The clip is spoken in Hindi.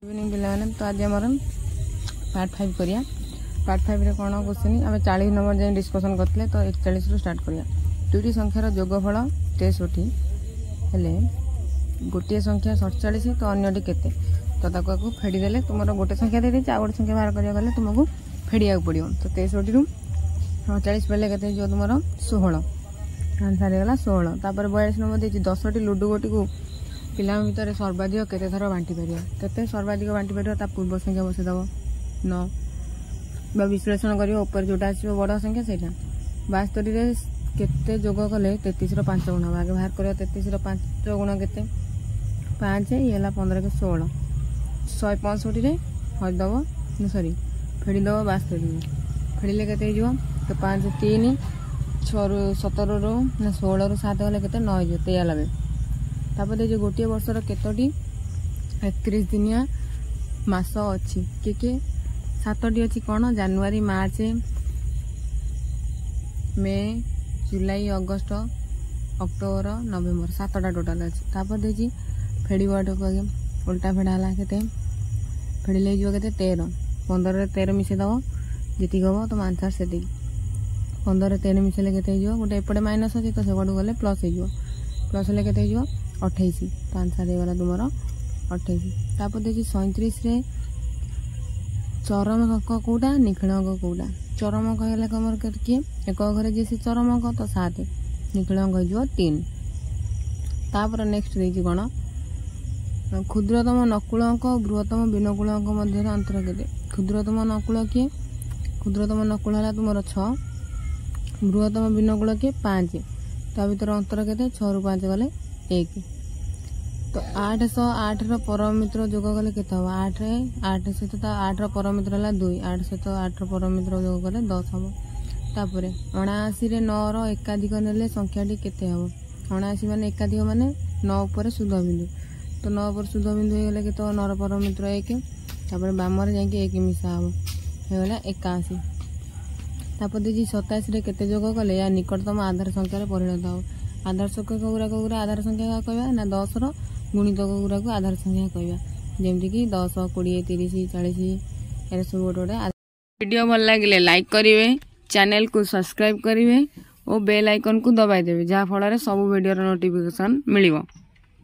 इवनिंग पिलाने तो आज आम पार्ट 5 करिया। पार्ट 5 रे कौन क्वेश्चन आम 40 नंबर जाए डिस्कसन करते तो 41 रु स्टार्ट करिया। दुईटी संख्यार जोगफल 63 हेले गोटे संख्या 47 तो अन्यटी केते तो ताको फेड़ीदे तुम गोटे संख्या दे आ गोटे संख्या बाहर करा गले तुमको फेड़िया पड़ो। तो 63 रु 40 पड़े के तुम 16 आंसर होगा 16। तापर 42 नंबर देखिए 10टी लुडु गोटी को पिला भितर सर्वाधिक केते थर बांटी पार केते सर्वाधिक बांटी पार पूर्व संख्या बसईदेव 9 विश्लेषण कर ऊपर जोटा आस बड़ संख्या से 72 केते जोग कले 33 5 गुण हम आगे बाहर कर 33 5 गुण के 5 ये 15 के 16 165 हरदब सरी फेड़ीदब 72 फेड़िले के तो 5 3 6 रु 17 रु 16 रु 7 गले के 9 93। तापर जो गोटे वर्षर केतोटी 31 दिनिया मास अच्छी के 7टी अच्छी कौन जनवरी मार्च मे जुलाई अगस्त अक्टोबर नवेम्बर 7टा टोटाल अच्छी। तापर देखिए फेड़वाट उल्टा फेड़ा के फेड़िले जो के 13 15 13 मिसेदब जी हम तुम आंसर से 15 13 मिसेले के गोटे एपटे माइनस अच्छी तो सेपटू गले प्लस हो प्लस हेल्ले के 28 तो आंसर होगा तुम 28। तापर देखिए 37 रे चरम अंक कौटा निखिल अंक कौटा चरम अंक है कमर किए एक घरे जी से चरम अंक तो 7 निखिल अंक हो 3। तापर नेक्स्ट देखिए कौन क्षुद्रतम नकुल अंक और बृहत्तम विनकुल अंक मध्य अंतर के क्षुद्रतम नकुल किए क्षुद्रतम नकुल है तुम 6 बृहत्तम विनकुल किए 5 ता भर अंतर के 6 रु 5 गले 1 तो 808 परम मित्र जोग कले के 8 8 सहित 8 परम मित्र है 2 8 सहित 8 परम मित्र जोग कले 10 हम। तापर 79 रे 9 एकाधिक नेले संख्याटी केते हम 79 माने एकाधिक माने 9 पर शुद्ध बिंदु तो 9 पर शुद्ध बिंदु हो गले के 9 परम मित्र 1 तापर बामर जाके 1 मिसा हम होगा 81। तापर देखिए 27 रे केते जोग कले या निकटतम आधार संख्या परिणत हो आधार संख्या गुरा आधार संख्या कहवा ना 10 गुणित गुरा को आधार संख्या कहवा जमती कि 10 20 30 40 ए सब गोटे वीडियो भल लगे लाइक करेंगे चैनल को सब्सक्राइब करेंगे और बेल आइकन को दबाई देवे जहाँ फल सब वीडियो नोटिफिकेशन मिल।